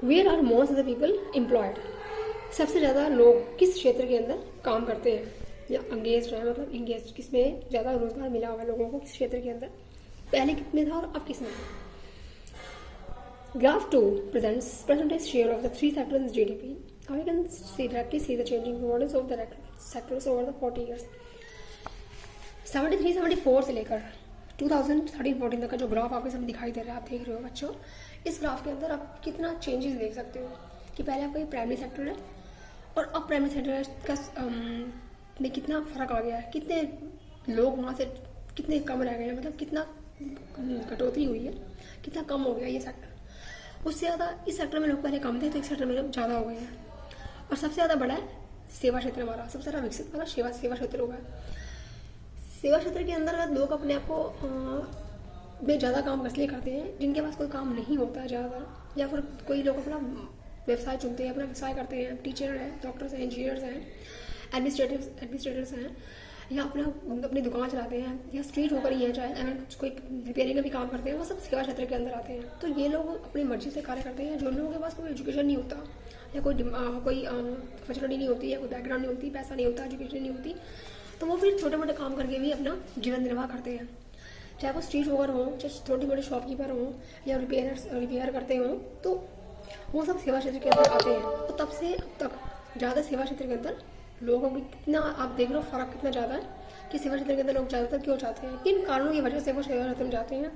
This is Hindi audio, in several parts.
Where are most of the people employed, सबसे ज़्यादा लोग किस क्षेत्र के अंदर काम करते हैं या एंगेज है, मतलब एंगेज किस में ज़्यादा रोजगार मिला हुआ है लोगों को, किस क्षेत्र के अंदर, पहले कितने था और अब किस में। Graph 2 presents percentage share of the three sectors in GDP. Now you can directly see the changing models of the sectors over the 40 years. 73-74 से लेकर 2013-14 तक का जो ग्राफ आपके सामने दिखाई दे रहा है, आप देख रहे हो बच्चों, इस ग्राफ के अंदर आप कितना चेंजेस देख सकते हो कि पहले आपका ये प्राइमरी सेक्टर है और अब प्राइमरी सेक्टर का में कितना फर्क आ गया है, कितने लोग वहाँ से कितने कम रह गए हैं, मतलब कितना कटौती हुई है, कितना कम हो गया ये सेक्टर। उससे ज़्यादा इस सेक्टर में लोग पहले कम थे तो इस सेक्टर में ज़्यादा हो गए हैं। और सबसे ज़्यादा बड़ा है सेवा क्षेत्र हमारा, सबसे ज़्यादा विकसित वाला सेवा क्षेत्र होगा। सेवा क्षेत्र के अंदर लोग अपने आप को में ज़्यादा काम इसलिए करते हैं जिनके पास कोई काम नहीं होता है ज़्यादातर, या फिर कोई लोग अपना व्यवसाय चुनते हैं, अपना व्यवसाय करते हैं, टीचर हैं, डॉक्टर्स हैं, इंजीनियर्स हैं, एडमिनिस्ट्रेटर्स हैं, या अपनी दुकान चलाते हैं, या स्ट्रीट होकर ही है, चाहे कोई रिपेयरिंग का भी काम करते हैं, वो सब सेवा क्षेत्र के अंदर आते हैं। तो ये लोग अपनी मर्जी से कार्य करते हैं। जो लोगों के पास कोई एजुकेशन नहीं होता या कोई फैसिलिटी नहीं होती, या कोई बैकग्राउंड नहीं होती, पैसा नहीं होता, एजुकेशन नहीं होती, तो वो फिर छोटे मोटे काम करके भी अपना जीवन निर्वाह करते हैं। चाहे वो स्ट्रीट होकर हो, चाहे छोटे मोटे शॉपकीपर हों, या रिपेयर करते हों, तो वो सब सेवा क्षेत्र के अंदर आते हैं। तो तब से अब तक ज़्यादा सेवा क्षेत्र के अंदर लोगों की कितना, आप देख लो फर्क कितना ज़्यादा है कि सेवा क्षेत्र के अंदर लोग ज़्यादातर क्यों जाते हैं, किन कारणों की वजह से वो सेवा क्षेत्र में जाते हैं,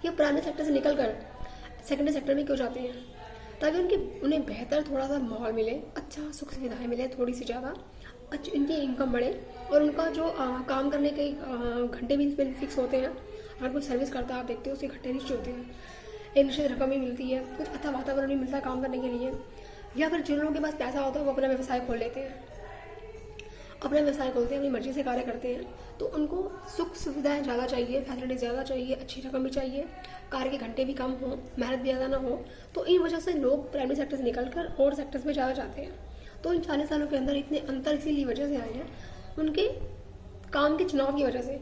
या प्राइमरी सेक्टर से निकल कर सेकेंडरी सेक्टर में क्यों जाते हैं, ताकि उन्हें बेहतर थोड़ा सा माहौल मिले, अच्छा सुख सुविधाएँ मिले, थोड़ी सी ज़्यादा अच्छी उनकी इनकम बढ़े, और उनका जो काम करने के घंटे भी इसमें फिक्स होते हैं। अगर कोई सर्विस करता है आप देखते हो उसके घंटे निश्चित होते हैं, एक निश्चित रकम भी मिलती है, कुछ अच्छा वातावरण भी मिलता है काम करने के लिए। या फिर जिन लोगों के पास पैसा होता है वो अपना व्यवसाय खोल लेते हैं, अपना व्यवसाय खोलते हैं, अपनी मर्जी से कार्य करते हैं। तो उनको सुख सुविधाएं ज़्यादा चाहिए, फैसिलिटी ज़्यादा चाहिए, अच्छी रकम भी चाहिए, कार्य के घंटे भी कम हो, मेहनत भी ज़्यादा ना हो। तो इन वजह से लोग प्राइमरी सेक्टर से निकल कर और सेक्टर्स में ज़्यादा जाते हैं। तो इन 40 सालों के अंदर इतने अंतर इसीलिए वजह से आए हैं, उनके काम के चुनाव की वजह से,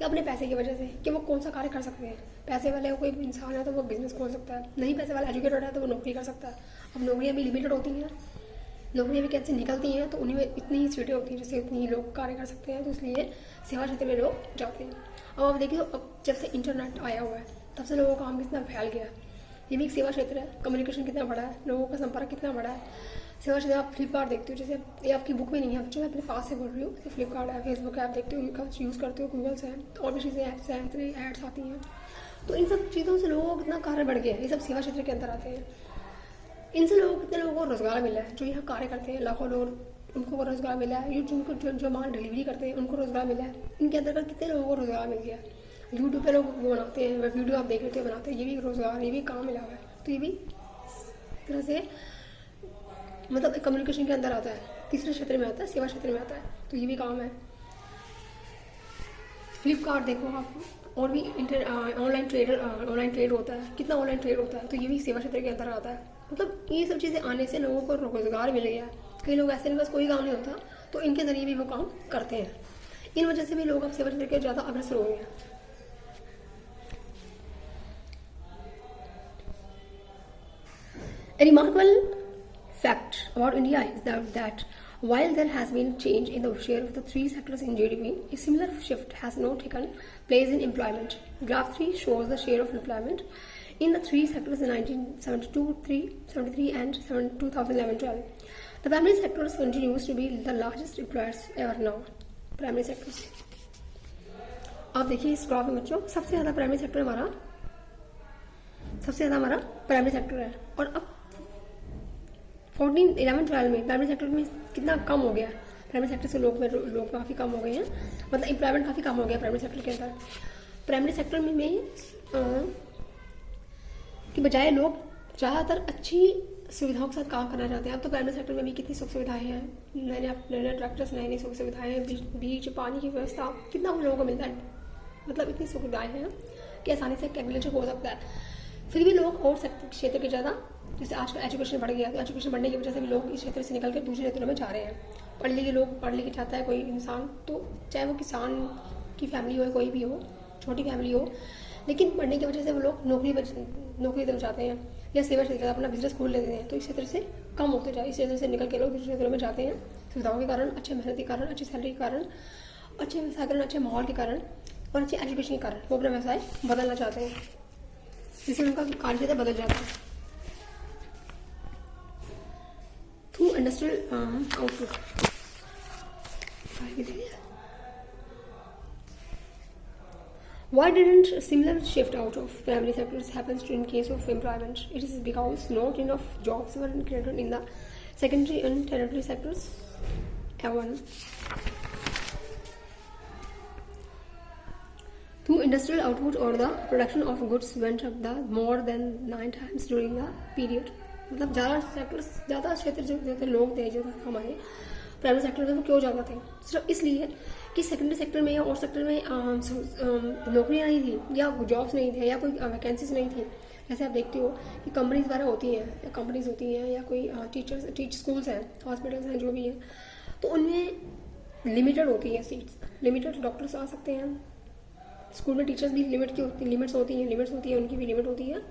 या अपने पैसे की वजह से कि वो कौन सा कार्य कर सकते हैं। पैसे वाले कोई इंसान है तो वो बिजनेस खोल सकता है, नहीं पैसे वाला एजुकेटेड है तो वो नौकरी कर सकता है। अब नौकरियाँ भी लिमिटेड होती हैं, नौकरियाँ भी कैसे निकलती हैं, तो उन्हीं में इतनी ही सीटें होती हैं जैसे उतनी ही लोग कार्य कर सकते हैं, तो इसलिए सेवा क्षेत्र में लोग जाते हैं। अब आप देखिए, अब जब से इंटरनेट आया हुआ है तब से लोगों का काम कितना फैल गया है, ये भी एक सेवा क्षेत्र है। कम्युनिकेशन कितना बड़ा है, लोगों का संपर्क कितना बड़ा है। सेवा क्षेत्र आप फ्लिपकार्ट देखते हो, जैसे ये आपकी बुक में नहीं है बच्चों, मैं अपने पास से बोल रही हूँ, जैसे फ्लिपकार्ट है, फेसबुक है, आप देखते हो, यूज़ करते हो, गूगल्स है, और भी चीज़ें ऐप्स हैं, इतनी एड्स आती हैं। तो इन सब चीज़ों से लोगों को कितना कार्य बढ़ गया है, ये सब सेवा क्षेत्र के अंदर आते हैं। इनसे कितने लोगों को रोजगार मिला है, जो यहाँ कार्य करते हैं, लाखों लोग, उनको रोजगार मिला है। जिनको जो माल डिलीवरी करते हैं उनको रोजगार मिला है। इनके अंदर कितने लोगों को रोजगार मिल गया। यूट्यूब पे लोग वो बनाते हैं, वीडियो आप देख लेते हैं, बनाते हैं, ये भी रोजगार, ये भी काम मिला हुआ है। तो ये भी एक तरह से मतलब कम्युनिकेशन के अंदर आता है, तीसरे क्षेत्र में आता है, सेवा क्षेत्र में आता है, तो ये भी काम है। फ्लिपकार्ट देखो आप, और भी ऑनलाइन ट्रेड होता है, कितना ऑनलाइन ट्रेड होता है, तो ये भी सेवा क्षेत्र के अंदर आता है। मतलब ये सब चीज़ें आने से लोगों को रोजगार मिल गया। कई लोग ऐसे इनके पास कोई काम नहीं होता तो इनके जरिए भी वो काम करते हैं। इन वजह से भी लोग अब सेवा क्षेत्र के ज़्यादा अग्रसर हो गए हैं। A remarkable fact about India is that while there has been change in the share of the three sectors in GDP, a similar shift has not taken place in employment. Graph 3 shows the share of employment in the three sectors in 1972, 73 and 2011-12. The primary sectors continues to be the largest employers ever now. Primary sectors. आप देखिए इस ग्राफ में बच्चों, सबसे ज़्यादा प्राइमरी सेक्टर हमारा प्राइमरी सेक्टर है। और अब 14, 11, 12 में प्राइमरी सेक्टर में कितना कम हो गया। प्राइमरी सेक्टर से लोग काफ़ी कम हो गए हैं, मतलब एम्प्लॉयमेंट काफ़ी कम हो गया प्राइमरी सेक्टर के अंदर। प्राइमरी सेक्टर में कि बजाय लोग ज़्यादातर अच्छी सुविधाओं के साथ काम करना चाहते हैं। अब तो प्राइमरी सेक्टर में भी कितनी सुख सुविधाएं हैं, नए ट्रैक्टर्स, नई सुख सुविधाएं हैं, बीज पानी की व्यवस्था, कितना उन लोगों को मिलता है। मतलब इतनी सुविधाएं हैं कि आसानी से एग्रीकल्चर हो सकता है। फिर भी लोग और क्षेत्र के ज़्यादा, जैसे आजकल एजुकेशन बढ़ गया, तो एजुकेशन बढ़ने की वजह से भी लोग इस क्षेत्र से निकल कर दूसरे क्षेत्रों में जा रहे हैं। पढ़ लिखे चाहता है कोई इंसान, तो चाहे वो किसान की फैमिली हो, कोई भी हो, छोटी फैमिली हो, लेकिन पढ़ने की वजह से वो लोग नौकरी तरफ जाते हैं या सेवा क्षेत्र अपना बिजनेस खोल लेते हैं, तो इस क्षेत्र से कम होते जाए, इस क्षेत्र से निकल के लोग दूसरे क्षेत्रों में जाते हैं सुविधाओं के कारण, अच्छे मेहनत के कारण, अच्छी सैलरी के कारण, अच्छे व्यवसाय कारण, अच्छे माहौल के कारण और अच्छे एजुकेशन के कारण वो अपना व्यवसाय बदलना चाहते हैं, जिससे उनका कार्य क्षेत्र बदल जाता है। Through industrial output Why didn't a similar shift out of primary sectors happens in case of employment? It is because not enough jobs were created in the secondary and tertiary sectors. One. Through industrial output or the production of goods went up the more than 9 times during the period. मतलब ज़्यादा क्षेत्र जो लोग थे जो हमारे प्राइवेट सेक्टर में वो क्यों ज़्यादा थे? सिर्फ इसलिए कि सेकेंडरी सेक्टर में या और सेक्टर में नौकरियाँ नहीं थी या जॉब्स नहीं थे या कोई वैकेंसीज नहीं थी। जैसे आप देखते हो कि कंपनीज वगैरह होती हैं या कंपनीज होती हैं या कोई टीचर स्कूल्स हैं, हॉस्पिटल्स हैं, जो भी हैं, तो उनमें लिमिटेड होती है सीट्स, लिमिटेड डॉक्टर्स आ सकते हैं। स्कूल में टीचर्स भी लिमिट्स होती हैं, उनकी भी लिमिट होती है।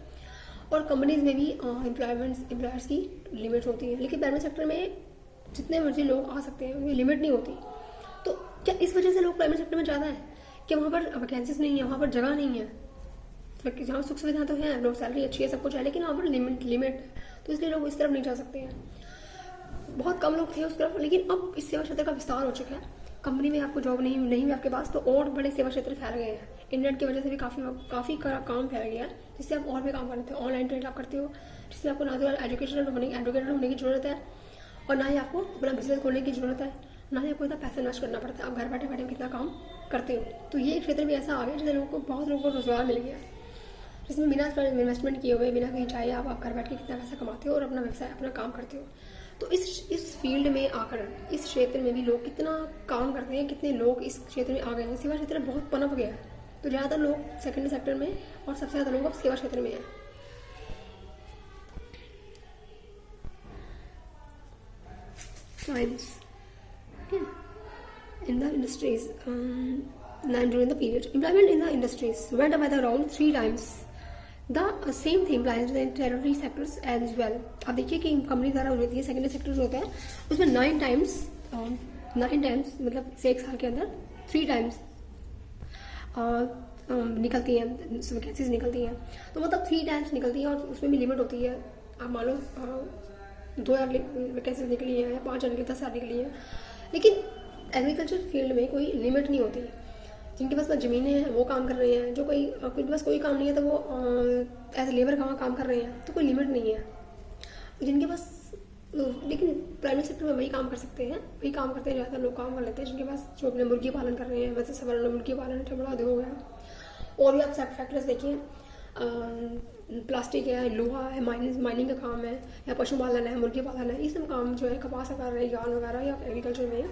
और कंपनीज में भी एम्प्लॉयर्स की लिमिट्स होती है। लेकिन प्राइवेट सेक्टर में जितने मर्जी लोग आ सकते हैं, उनकी लिमिट नहीं होती। तो क्या इस वजह से लोग प्राइवेट सेक्टर में ज़्यादा है कि वहाँ पर वैकेंसीज नहीं है, वहाँ पर जगह नहीं है? जहाँ सुख सुविधा तो है, लोग सैलरी अच्छी है, सब कुछ है, लेकिन वहाँ पर लिमिट है, तो इसलिए लोग इस तरफ नहीं जा सकते हैं। बहुत कम लोग थे उस तरफ, लेकिन अब इस सेवा क्षेत्र का विस्तार हो चुका है। कंपनी में आपको जॉब नहीं है आपके पास, तो और बड़े सेवा क्षेत्र फैल गए हैं। इंटरनेट की वजह से भी काफ़ी काम फैल गया है, जिससे आप और भी काम कर लेते हो। ऑनलाइन ट्रेड आप करते हो, जिससे आपको ना तो एजुकेटेड होने की जरूरत है और ना ही आपको अपना बिजनेस खोलने की जरूरत है, ना ही आपको इतना पैसा इन्वेस्ट करना पड़ता है। आप घर बैठे बैठे कितना काम करते हो। तो ये क्षेत्र भी ऐसा आ गया जिससे बहुत लोगों को रोजगार मिल गया, जिसमें बिना इन्वेस्टमेंट किए हुए, बिना कहीं जाए आप घर बैठ के कितना पैसा कमाते हो और अपना व्यवसाय अपना काम करते हो। तो इस फील्ड में आकर इस क्षेत्र में भी लोग कितना काम करते हैं, कितने लोग इस क्षेत्र में आ गए हैं। सेवा क्षेत्र बहुत पनप गया है, तो ज़्यादातर लोग सेकेंडरी सेक्टर में और सबसे ज़्यादा लोग अब सेवा क्षेत्र में हैं। Times in the industries during the period, employment in the industries went up by around 3 times. The same thing applies to the tertiary sectors as well. आप देखिए कि कंपनी द्वारा हो जाती है, सेकेंडरी सेक्टर्स होता है, उसमें 9 टाइम्स मतलब से एक साल के अंदर 3 टाइम्स निकलती हैं, वैकेंसीज निकलती हैं। तो मतलब 3 टाइम्स निकलती है और उसमें भी लिमिट होती है। आप मान लो 2000 वैकेंसीज निकली है या 5000 निकली, 10,000 निकली है, लेकिन एग्रीकल्चर फील्ड में कोई लिमिट नहीं होती। जिनके पास ज़मीनें हैं वो काम कर रहे हैं, जो जिनके पास कोई काम नहीं है तो वो एज लेबर का काम कर रहे हैं, तो कोई लिमिट नहीं है जिनके पास। लेकिन प्राइवेट सेक्टर में वही काम कर सकते हैं, वही काम करते हैं, ज़्यादातर लोग काम कर लेते हैं जिनके पास, जो अपने मुर्गी पालन कर रहे हैं, वैसे सब मुर्गी पालन बड़ा उद्योग है। और भी आप फैक्टर्स देखिए, प्लास्टिक है, लोहा है, माइनिंग का काम है, या पशुपालन है, मुर्गी पालन है, ये सब काम जो है कपास वगैरह, यार्न वगैरह या एग्रीकल्चर में,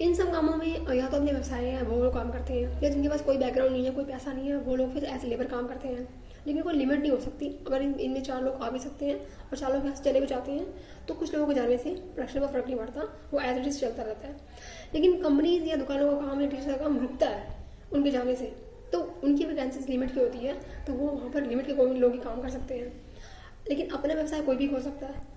इन सब कामों में या तो अपने व्यवसाय है वो लोग काम करते हैं, या जिनके पास कोई बैकग्राउंड नहीं है, कोई पैसा नहीं है, वो लोग फिर ऐसे लेबर काम करते हैं। लेकिन कोई लिमिट नहीं हो सकती। अगर इनमें 4 लोग आ भी सकते हैं और 4 लोग यहाँ से चले भी जाते हैं, तो कुछ लोगों को जाने से प्रोडक्शन में फर्क नहीं पड़ता, वो एज इट इज चलता रहता है। लेकिन कंपनीज या दुकानों का काम या टीचर का काम रुकता है उनके जाने से, तो उनकी वैकेंसीज लिमिट की होती है, तो वो वहाँ पर लिमिट के कोई लोग ही काम कर सकते हैं। लेकिन अपना व्यवसाय कोई भी खोल सकता है।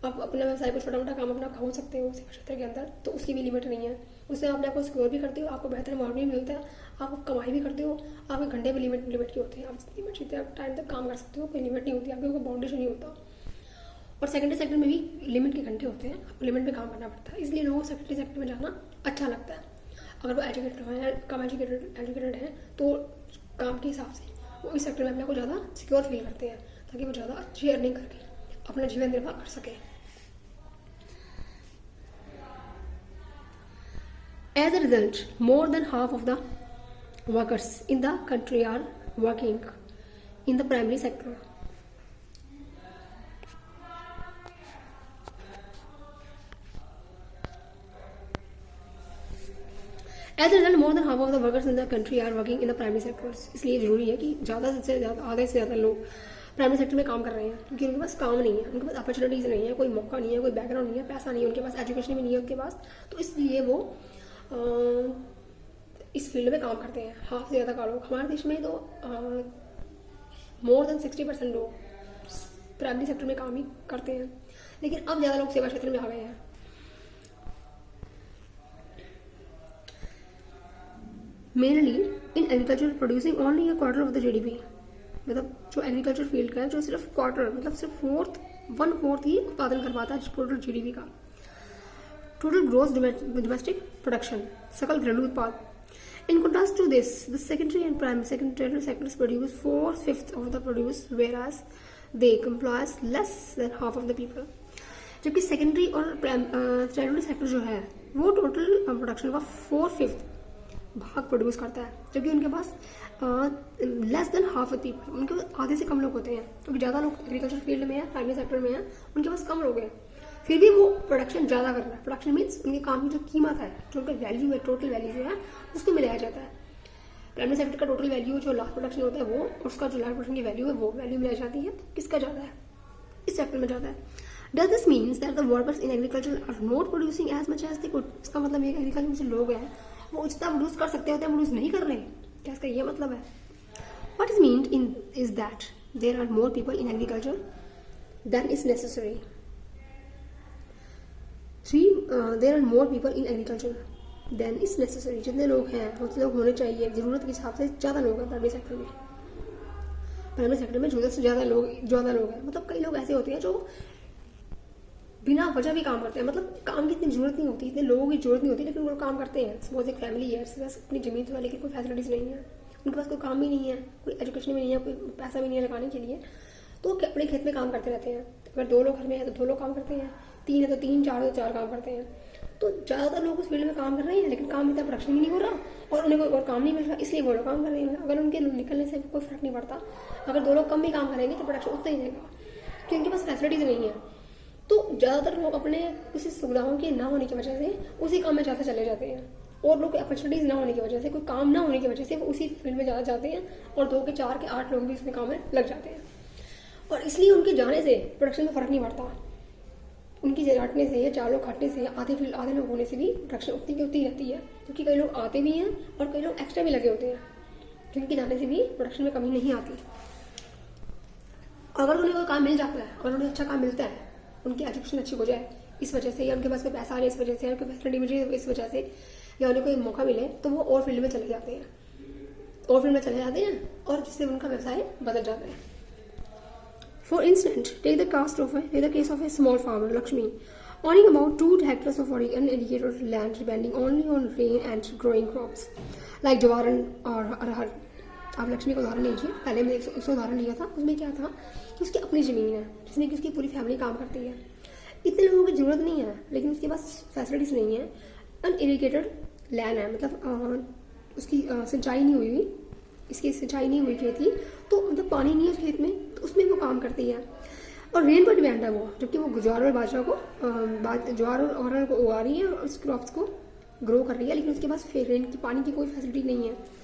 आप अपना व्यवसाय को छोटा मोटा काम अपना खोल सकते हो सेवा क्षेत्र के अंदर, तो उसकी भी लिमिट नहीं है। उससे आप अपने आप को सिक्योर भी करते हो, आपको बेहतर माहौल भी मिलता है, आप कमाई भी करते हो, आपके घंटे भी लिमिट के होते हैं, आप लिमिट जितने टाइम तक काम कर सकते हो, कोई लिमिट नहीं होती, आपके कोई बाउंडेशन नहीं होता। और सेकेंडरी सेक्टर में भी लिमिट के घंटे होते हैं, आपको लिमिट में काम करना पड़ता है, इसलिए लोगों को सेकेंडरी सेक्टर में जाना अच्छा लगता है। अगर वो एजुकेटेड है, कम एजुकेटेड है, तो काम के हिसाब से वो इस सेक्टर में अपने को ज़्यादा सिक्योर फील करते हैं, ताकि वो ज़्यादा अच्छी अर्निंग करके अपना जीवन निर्वाह कर सके। As a result, more than half of the workers in the country are working in the primary sector. As a result, more than half of the workers in the country are working in the primary sectors. इसलिए जरूरी है कि ज़्यादा से ज़्यादा, आधे से ज़्यादा लोग प्राइमरी सेक्टर में काम कर रहे हैं, क्योंकि उनके पास काम नहीं है, उनके पास अपॉर्चुनिटीज़ नहीं है, कोई मौका नहीं है, कोई बैकग्राउंड नहीं है, पैसा नहीं है, उनके पास एजुकेशन भी नहीं है उनके पास, तो इसलिए वो इस फील्ड में काम करते हैं, हाफ से ज़्यादा का लोग। हमारे देश में तो मोर देन 60% लोग प्राइमरी सेक्टर में काम ही करते हैं, लेकिन अब ज़्यादा लोग सेवा क्षेत्र में आ गए हैं। Mainly in agriculture producing only a quarter of the GDP, मतलब जो एग्रीकल्चर फील्ड का है जो सिर्फ क्वार्टर मतलब सिर्फ 1/4 ही उत्पादन कर पाता है टोटल GDP का। टोटल ग्रोस डोमेस्टिक प्रोडक्शन, सकल घरेलू उत्पाद। In contrast to this, the secondary and tertiary sectors produce 4/5 of the produce, whereas they comprise less than half of the people. जबकि सेकेंडरी और टर्टियरी सेक्टर जो है वो टोटल प्रोडक्शन का 4/5 भाग प्रोड्यूस करता है, जबकि उनके पास less than half of people, उनके पास आधे से कम लोग होते हैं, क्योंकि ज़्यादा लोग एग्रीकल्चर फील्ड में है, प्राइमरी सेक्टर में है, उनके पास कम लोग हैं, फिर भी वो प्रोडक्शन ज़्यादा कर रहा है। प्रोडक्शन मीन्स उनके काम की जो कीमत है, जो उनका वैल्यू है, टोटल वैल्यू जो है उसको मिलाया जाता है। प्राइमरी सेक्टर का टोटल वैल्यू जो लास्ट प्रोडक्शन होता है वो, और उसका जो लास्ट प्रोडक्शन की वैल्यू है वो वैल्यू मिलाई जाती है। किसका ज़्यादा है? इस सेक्टर में ज़्यादा है। Does this means that the workers in agriculture are not producing as much as they could? इसका मतलब ये एग्रीकल्चर में जो लोग हैं वो जितना प्रोड्यूस कर सकते होते हैं प्रोड्यूस नहीं कर रहे। क्या इसका ये मतलब है? What is meant in is that there are more people in agriculture than is necessary. There are more people in agriculture than is necessary. जितने लोग हैं उतने लोग होने चाहिए, जरूरत के हिसाब से ज़्यादा लोग हैं प्राइमरी सेक्टर में। प्राइमरी सेक्टर में जरूरत से ज़्यादा लोग हैं। मतलब कई लोग ऐसे होते हैं जो बिना वजह भी काम करते हैं, मतलब काम की इतनी जरूरत नहीं होती, इतने लोगों की जरूरत नहीं होती, लेकिन वो काम करते हैं। सपोज एक फैमिली है, बस अपनी जमीन तो है लेकिन कोई फैसिलिटीज नहीं है, उनके पास कोई काम भी नहीं है, कोई एजुकेशन भी नहीं है, कोई पैसा भी नहीं है लगाने के लिए, तो वो अपने खेत में काम करते रहते हैं। अगर 2 लोग घर में है तो 2 लोग काम करते हैं, 3 है तो 3, 4 है तो 4 काम करते हैं। तो ज़्यादातर लोग उस फील्ड में काम कर रहे हैं, लेकिन काम इतना प्रोडक्शन भी नहीं हो रहा और उन्हें कोई और काम नहीं मिल रहा, इसलिए वो लोग काम कर रहे हैं। अगर उनके निकलने से कोई फर्क नहीं पड़ता, अगर 2 लोग कम भी काम करेंगे तो प्रोडक्शन उतना ही रहेगा, क्योंकि उनके पास फैसिलिटीज नहीं है। तो ज़्यादातर लोग अपने किसी सुविधाओं के ना होने की वजह से उसी काम में ज़्यादा चले जाते हैं, और लोग अपॉर्चुनिटीज़ ना होने की वजह से, कोई काम ना होने की वजह से वो उसी फील्ड में ज़्यादा जाते हैं, और 2 के 4 के 8 लोग भी उसमें काम में लग जाते हैं, और इसलिए उनके जाने से प्रोडक्शन में फ़र्क नहीं पड़ता। उनकी हटने से या 4 लोग हटने से, आधे लोग होने से भी प्रोडक्शन उतनी की उतनी रहती है, क्योंकि कई लोग आते भी हैं और कई लोग एक्स्ट्रा भी लगे होते हैं, जिनके जाने से भी प्रोडक्शन में कमी नहीं आती। अगर उन्हें कोई काम मिल जाता है, अगर उन्हें अच्छा काम मिलता है, उनकी एजुकेशन अच्छी हो जाए इस वजह से, या उनके पास कोई पैसा आ जाए इस वजह से, या उनकी फैसिलिटी मिल जाए इस वजह से, या उन्हें कोई मौका मिले, तो वो और फील्ड में चले जाते हैं, और जिससे उनका व्यवसाय बदल जाता है। For instance, take the case of a small farmer, Lakshmi, owning about 2 hectares of unirrigated land, depending only on rain and growing crops like jawar और अरहर। आप लक्ष्मी का उदाहरण लीजिए, पहले मैंने एक उदाहरण लिया था, उसमें क्या था कि उसकी अपनी ज़मीन है जिसमें कि उसकी पूरी फैमिली काम करती है, इतने लोगों की ज़रूरत नहीं है, लेकिन उसके पास फैसिलिटीज़ नहीं है, अनइरिगेटेड लैंड है, मतलब उसकी सिंचाई नहीं हुई, इसकी सिंचाई नहीं हुई खेती, तो मतलब पानी नहीं है उस खेत में, तो उसमें वो काम करती है, और रेन पर डिपेंड है वो, जबकि वो ज्वार और बाजरा को ज्वार और अरहर को उगा रही है और उस क्रॉप्स को ग्रो कर रही है, लेकिन उसके पास रेन की पानी की कोई फैसिलिटी नहीं है।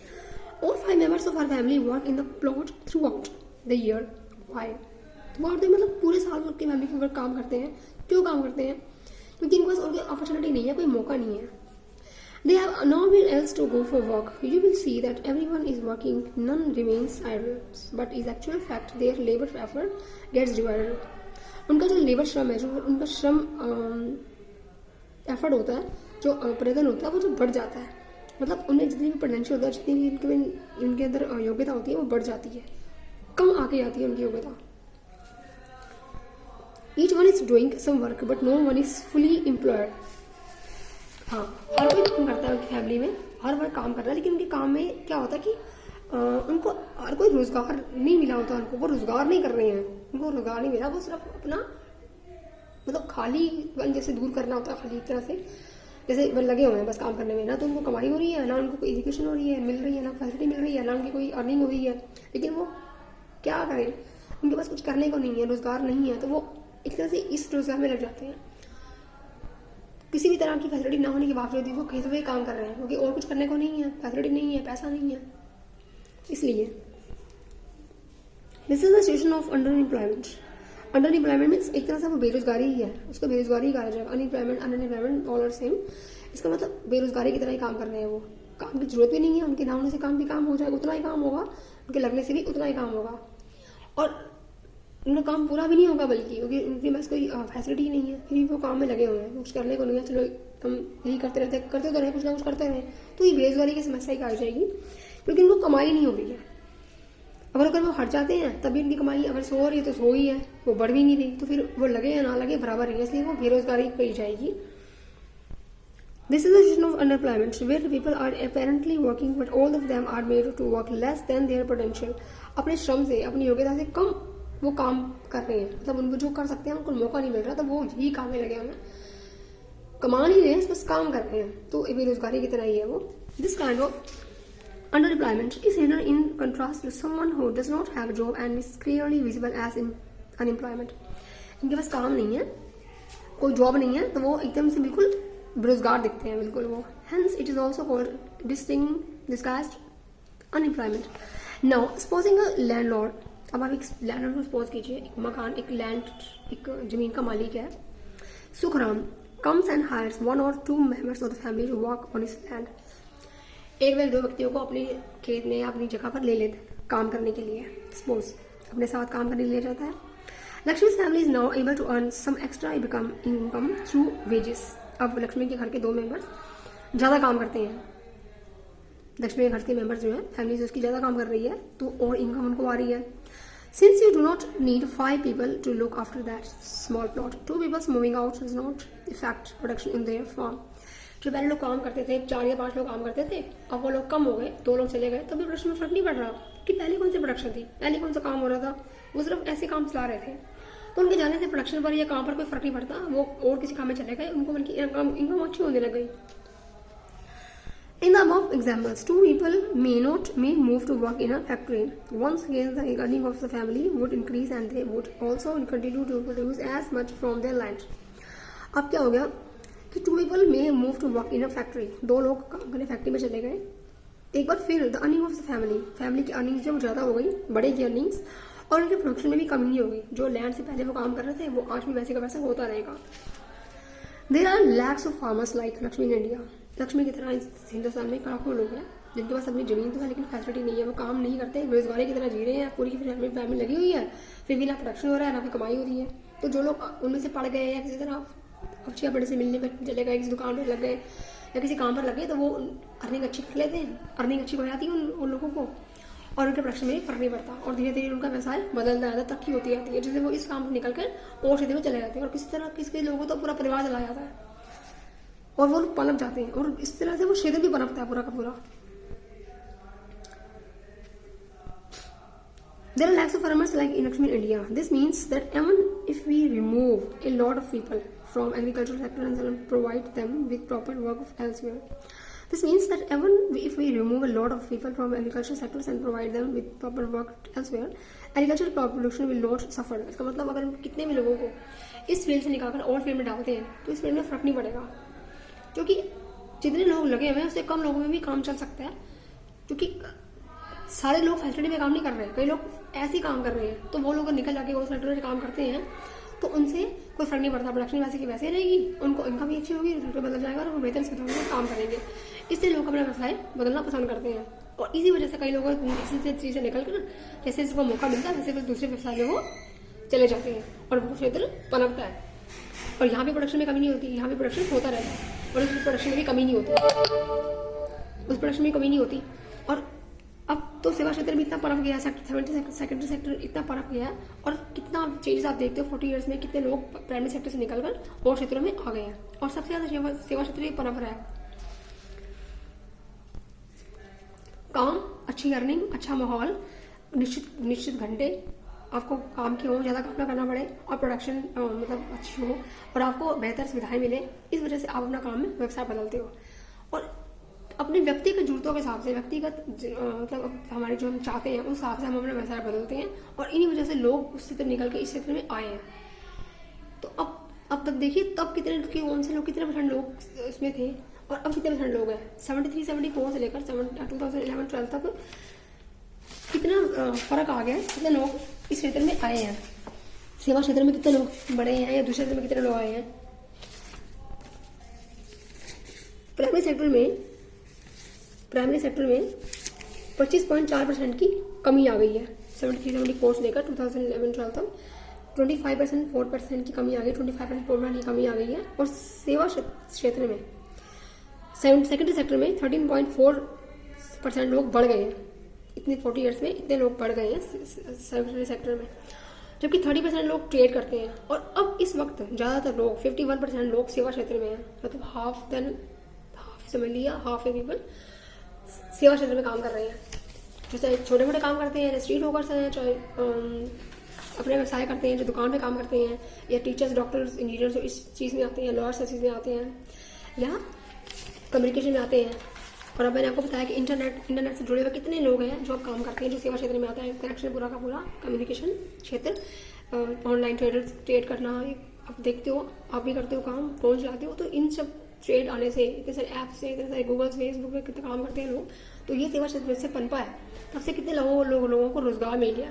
All 5 members of our family work in the plot throughout the year. Why? Throughout the मतलब पूरे साल वो अपनी फैमिली के ऊपर काम करते हैं। क्यों काम करते हैं? क्योंकि इनके पास और कोई अपॉर्चुनिटी नहीं है, कोई मौका नहीं है। They have nowhere else to go for work. You will see that everyone is working, none remains idle. But is actual fact their labor effort gets rewarded. उनका जो लेबर श्रम है, जो उनका श्रम एफर्ट होता है, जो प्रयत्न होता है, वो जो बढ़ जाता है, मतलब उनमें जितनी भी पोटेंशियल होता है, जितनी भी इनके अंदर योग्यता होती है वो बढ़ जाती है, कम आके जाती है उनकी योग्यता। Each one is doing some work but no one is fully employed. हाँ, हर कोई काम करता है उनकी फैमिली में, हर वर्ग काम कर रहा है, लेकिन उनके काम में क्या होता है कि उनको हर कोई रोजगार नहीं मिला होता, उनको वो रोजगार नहीं कर रहे हैं, उनको रोजगार नहीं मिला, वो सिर्फ अपना मतलब खाली जैसे दूर करना होता है, खाली एक तरह से जैसे लगे हुए हैं बस काम करने में, ना तो उनको कमाई हो रही है, ना उनको कोई एजुकेशन हो रही है मिल रही है, ना फैसिलिटी मिल रही है, ना उनकी कोई अर्निंग हो रही है, लेकिन वो क्या करें, उनके पास कुछ करने को नहीं है, रोजगार नहीं है, तो वो एक तरह से इस रोजगार में लग जाते हैं। किसी भी तरह की फैसिलिटी ना होने के बावजूद भी वो खेतों में काम कर रहे हैं, क्योंकि और कुछ करने को नहीं है, फैसिलिटी नहीं है, पैसा नहीं है, इसलिए। This is the situation of under employment. Under employment means एक तरह से वो बेरोजगारी ही है, उसको बेरोजगारी ही कहा जाएगा। Unemployment, under employment all are same. इसका मतलब बेरोजगारी की तरह ही काम कर रहे हैं वो, काम की जरूरत भी नहीं है, उनके ना होने से काम भी काम हो जाएगा, उतना ही काम होगा, उनके लगने से भी उतना ही काम होगा, और उनका काम पूरा भी नहीं होगा, बल्कि क्योंकि उनके पास कोई फैसिलिटी नहीं है, फिर वो काम में लगे हुए हैं, कुछ करने को नहीं है, चलो हम यही करते रहते, करते तो रहे, कुछ ना कुछ करते रहे, तो ये बेरोजगारी की समस्या ही आ जाएगी, क्योंकि उनको कमाई नहीं हो रही है। अगर वो हट जाते हैं तभी उनकी कमाई अगर सो रही है तो सो ही है, वो बढ़ भी नहीं रही, तो फिर वो लगे या ना लगे बराबर है, इसलिए वो बेरोजगारी पे जाएगी। This is a situation of unemployment where people are apparently working but all of them are made to work less than their potential. अपने श्रम से, अपनी योग्यता से कम वो काम कर रहे हैं, मतलब उनको जो कर सकते हैं उनको मौका नहीं मिल रहा, तो वो यही काम में लगे हुए हैं, कमा नहीं रहे हैं, बस काम कर रहे हैं, तो बेरोजगारी की तरह ही है वो। This kind of underemployment is here in contrast to someone who does not have a job and is clearly visible as in unemployment. इनके पास काम नहीं है, कोई जॉब नहीं है, तो वो एकदम से बिल्कुल बेरोजगार दिखते हैं, बिल्कुल वो। Hence it is also called disguised unemployment. Now supposing a landlord, अब आप एक लैंडलॉर्ड को सपोज कीजिए, एक मकान, एक जमीन का मालिक है, Sukhram comes and hires 1 or 2 members of the family to work on his land. एक व 2 व्यक्तियों को अपने खेत में या अपनी जगह पर ले लेते हैं काम करने के लिए, सपोज अपने साथ काम करने ले जाता है। लक्ष्मी's family is now able to earn some extra income through wages. अब लक्ष्मी के घर के 2 मेंबर्स ज़्यादा काम करते हैं, लक्ष्मी के घर के मेंबर्स जो है फैमिली से उसकी ज़्यादा काम कर रही है, तो और इनकम उनको आ रही है। Since you do not need 5 people to look after that small plot, 2 people moving out does not affect production in their farm. जो पहले लोग काम करते थे, 4 या 5 लोग काम करते थे, अब वो लोग कम हो गए, 2 लोग चले गए, तभी प्रोडक्शन में फर्क नहीं पड़ रहा कि पहले कौन सी प्रोडक्शन थी, पहले कौन सा काम हो रहा था, वो सिर्फ ऐसे काम चला रहे थे, तो उनके जाने से प्रोडक्शन पर या काम पर कोई फर्क नहीं पड़ता, वो और किसी काम में चले गए, उनको उनकी इनकम अच्छी होने लग गई। In the above examples, 2 people may move to work in a factory. Once again, the earning of the family would increase and they would also continue to produce as much from their land. अब क्या हो गया कि 2 people may move to work in a factory. 2 लोग काम करने फैक्ट्री में चले गए, एक बार फिर the earning of the family की अर्निंग्स जो ज़्यादा हो गई, बढ़ेगी अर्निंग्स, और उनके प्रोडक्शन में भी कमी नहीं होगी, जो लैंड से पहले वो काम कर रहे थे वो आज भी वैसे का वैसा होता रहेगा। There are lakhs of farmers like Lakshmi in India. Lakshmi की तरह हिंदुस्तान में काफ़ी लोग हैं जिनके पास अपनी जमीन तो है लेकिन फैसिलिटी नहीं है, वो काम नहीं करते, बेरोजगारी की तरह जी रहे हैं, पूरी की फैमिली लगी हुई है, फिर भी ना प्रोडक्शन हो रहा है ना फिर कमाई हो रही है। तो जो लोग उनमें से पड़ गए या किसी तरह अच्छे बड़े से मिलने में चले गए, किसी दुकान पर लग गए या किसी काम पर लग गए, तो वो अर्निंग अच्छी कर लेते हैं, अर्निंग अच्छी हो जाती है उन लोगों को, और उनके प्रोडक्शन में फर्क नहीं पड़ता, और धीरे धीरे उनका व्यवसाय बदलता जाता है, तरक्की होती जाती है, जिससे वो इस काम से निकल कर और क्षेत्र में चले जाते हैं, और किसी तरह किसी लोगों को तो पूरा परिवार चला जाता है और वो लोग पनप जाते हैं, और इस तरह से वो क्षेत्र भी पनपता है पूरा का पूरा। There are lakhs of farmers like in Lakshmi India. This means that even if we remove a lot of people from agricultural sector and provide them with proper work elsewhere, this means that even if we remove a lot of people from agricultural sectors and provide them with proper work elsewhere, agricultural production will not suffer. इसका मतलब अगर हम कितने भी लोगों को इस फील्ड से निकालकर और फील्ड में डालते हैं तो इस फील्ड में फर्क नहीं पड़ेगा, क्योंकि जितने लोग लगे हुए हैं उससे कम लोगों में भी काम चल सकता है, क्योंकि सारे लोग फैसिलिटी में काम नहीं कर रहे हैं, कई लोग ऐसे काम कर रहे हैं, तो वो लोग निकल जाके उस सेक्टर में काम करते हैं तो उनसे कोई फर्क नहीं पड़ता, प्रोडक्शन वैसे की वैसे रहेगी, उनको इनकम भी अच्छी होगी, सेक्टर बदल जाएगा और वो बेहतर से काम करेंगे। इससे लोग अपना व्यवसाय बदलना पसंद करते हैं, और इसी वजह से कई लोग इसी चीज़ से निकल कर जैसे इसको मौका मिलता है वैसे फिर दूसरे व्यवसाय में वो चले जाते हैं और वो क्षेत्र पनपता है, और यहाँ भी प्रोडक्शन में कमी नहीं होती, यहाँ भी प्रोडक्शन होता रहता है, और उस प्रोडक्शन में भी कमी नहीं होती, उस प्रोडक्शन में कमी नहीं होती। और अब तो सेवा क्षेत्र में इतना पनप गया, सेकेंडरी सेक्टर इतना पनप गया, और कितना चेंजेस आप देखते हो 40 ईयर्स में, कितने लोग प्राइमरी सेक्टर से निकलकर और क्षेत्रों में आ गए हैं, और सबसे ज्यादा सेवा क्षेत्र में पनप रहा है। काम, अच्छी अर्निंग, अच्छा माहौल, निश्चित घंटे, आपको काम की हो, ज़्यादा काम ना करना पड़े, और प्रोडक्शन मतलब अच्छी हो, और आपको बेहतर सुविधाएं मिले, इस वजह से आप अपना काम में व्यवसाय बदलते हो, और अपने व्यक्तिगत जरूरतों के हिसाब से, व्यक्तिगत मतलब हमारे जो हम चाहते हैं उस हिसाब से हम अपना व्यवसाय बदलते हैं, और इन्हीं वजह से लोग उस क्षेत्र निकल के इस क्षेत्र में आए हैं। तो अब तक देखिए, तब कौन से लोग, कितने % लोग इसमें थे और अब कितने % लोग हैं। 73-74 से लेकर 2011-12 तक कितना फर्क आ गया है, कितने लोग इस क्षेत्र में आए हैं, सेवा क्षेत्र में कितने लोग बढ़े हैं या दूसरे क्षेत्र में कितने लोग आए हैं। प्राइमरी सेक्टर में प्राइमरी सेक्टर में 25.4% की कमी आ गई है 73-74 से लेकर 2011-12 तक 25% 4% की कमी आ गई 25% 4% की कमी आ गई है। और सेवा क्षेत्र में सेकेंडरी सेक्टर में 13.4% लोग बढ़ गए हैं। इतने 40 ईयर्स में इतने लोग बढ़ गए हैं सेकेंडरी सेक्टर में, जबकि 30% लोग ट्रेड करते हैं। और अब इस वक्त ज़्यादातर लोग 51% लोग सेवा क्षेत्र में हैं, मतलब हाफ समझ लिया, हाफ पीपल सेवा क्षेत्र में काम कर रहे हैं। जैसे छोटे मोटे काम करते हैं, स्ट्रीट वर्कर्स हैं, चाहे अपने व्यवसाय करते हैं, जो दुकान पे काम करते हैं, या टीचर्स, डॉक्टर्स, इंजीनियर्स इस चीज़ में आते हैं, लॉयर्स इस चीज़ में आते हैं, या कम्युनिकेशन में आते हैं। और अब मैंने आपको बताया कि इंटरनेट से जुड़े हुए कितने लोग हैं जो अब काम करते हैं, जो सेवा क्षेत्र में आता है। कनेक्शन पूरा का पूरा कम्युनिकेशन क्षेत्र, ऑनलाइन ट्रेड करना, आप देखते हो, आप भी करते हो काम, फोन चलाते हो, तो इन सब ट्रेड आने से, इतने सारे ऐप से, इतने सारे गूगल फेसबुक पे कितने काम करते हैं लोग, तो ये सेवा क्षेत्र से पनपा है। तब से कितने लोगों को रोजगार मिल गया।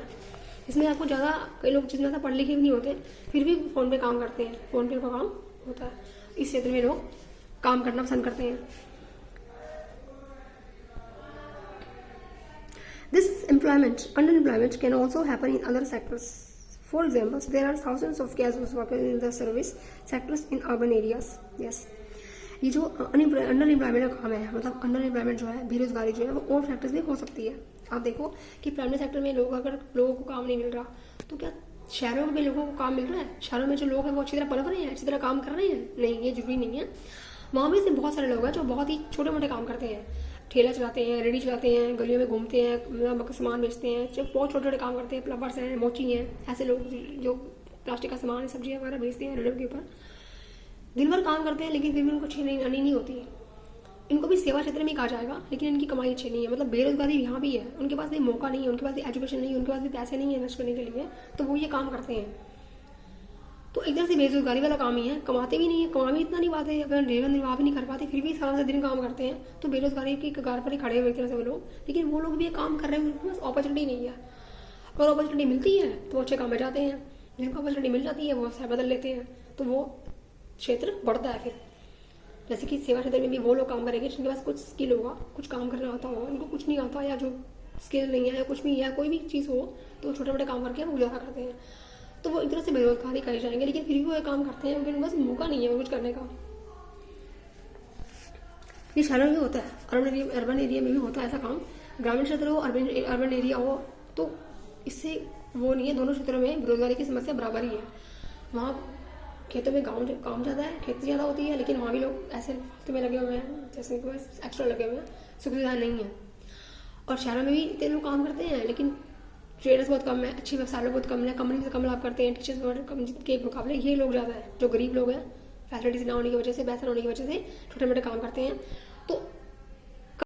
इसमें आपको ज़्यादा, कई लोग जितना ज़्यादा पढ़ लिखे भी नहीं होते, फिर भी फ़ोन पे काम करते हैं, फ़ोन पे का काम होता है। इस क्षेत्र में लोग काम करना पसंद करते हैं। This unemployment can also happen in other sectors. For example, there are thousands of casual workers in the service sectors in urban areas. Yes. ये जो अनएम्प्लॉयमेंट का काम है, मतलब अनएम्प्लॉयमेंट जो है, बेरोजगारी जो है, वो और सेक्टर्स में हो सकती है। आप देखो कि प्राइमरी सेक्टर में अगर लोगों को काम नहीं मिल रहा, तो क्या शहरों में भी लोगों को काम मिल रहा है? शहरों में जो लोग हैं वो अच्छी तरह पनप रहे हैं, अच्छी तरह काम कर रहे हैं? नहीं, ये जरूरी नहीं है। वहाँ भी से बहुत सारे लोग हैं जो बहुत ही छोटे मोटे काम करते हैं, ठेला चलाते हैं, रेडी चलाते हैं, गलियों में घूमते हैं, सामान बेचते हैं, जो बहुत छोटे छोटे काम करते हैं, प्लम्बर्स हैं, मोची हैं, ऐसे लोग जो प्लास्टिक का सामान, सब्जियां वगैरह बेचते हैं रेडियो के ऊपर, दिन भर काम करते हैं, लेकिन फिर भी उनको अच्छी अर्निंग नहीं होती। इनको भी सेवा क्षेत्र में कहा जाएगा, लेकिन इनकी कमाई अच्छी नहीं है, मतलब बेरोजगारी यहाँ भी है, उनके पास भी मौका नहीं है, उनके पास भी एजुकेशन नहीं है, उनके पास भी पैसे नहीं है इन्वेस्ट करने के लिए, तो वो ये काम करते हैं। तो एक तरह से बेरोजगारी वाला काम ही है, कमाते भी नहीं है, कमा भी इतना नहीं पाते, अगर जीवन निर्वाह भी नहीं कर पाते, फिर भी सारा दिन काम करते हैं, तो बेरोजगारी की कगार पर ही खड़े हुए एक तरह से वो लोग। लेकिन वो लोग भी काम कर रहे हैं, उनके पास अपॉर्चुनिटी नहीं है, और अपॉर्चुनिटी मिलती है तो अच्छे काम में जाते हैं, जिनको अपॉर्चुनिटी मिल जाती है वो व्यवसाय बदल लेते हैं, तो वो क्षेत्र बढ़ता है। फिर जैसे कि सेवा क्षेत्र में भी वो लोग काम करेंगे जिनके पास कुछ स्किल होगा, कुछ काम करना आता होगा, उनको कुछ नहीं आता, या जो स्किल नहीं है, या कुछ भी, या कोई भी चीज़ हो, तो छोटे मोटे काम करके वो गुजारा करते हैं, तो वो एक तरह से बेरोजगारी कहे जाएंगे। लेकिन फिर भी वो काम करते हैं, उनके पास मौका नहीं है कुछ करने का। ये शहरों में होता है, अर्बन एरिया में भी होता है ऐसा काम, ग्रामीण क्षेत्र हो, अर्बन एरिया हो, तो इससे वो नहीं है, दोनों क्षेत्रों में बेरोजगारी की समस्या बराबर ही है। वहाँ खेतों में काम ज़्यादा है, खेती ज़्यादा होती है, लेकिन वहाँ भी लोग ऐसे वक्त में लगे हुए हैं जैसे कि बस एक्स्ट्रा लगे हुए हैं, सुख सुविधाएं नहीं है। और शहरों में भी इतने लोग काम करते हैं, लेकिन ट्रेडर्स बहुत कम है, अच्छे व्यवसाय बहुत कम है, कंपनी से कम लाभ करते हैं, टीचर्स के मुकाबले ये लोग ज़्यादा है। जो गरीब लोग हैं, फैसिलिटीज ना होने की वजह से, पैसा ना होने की वजह से छोटे मोटे काम करते हैं, तो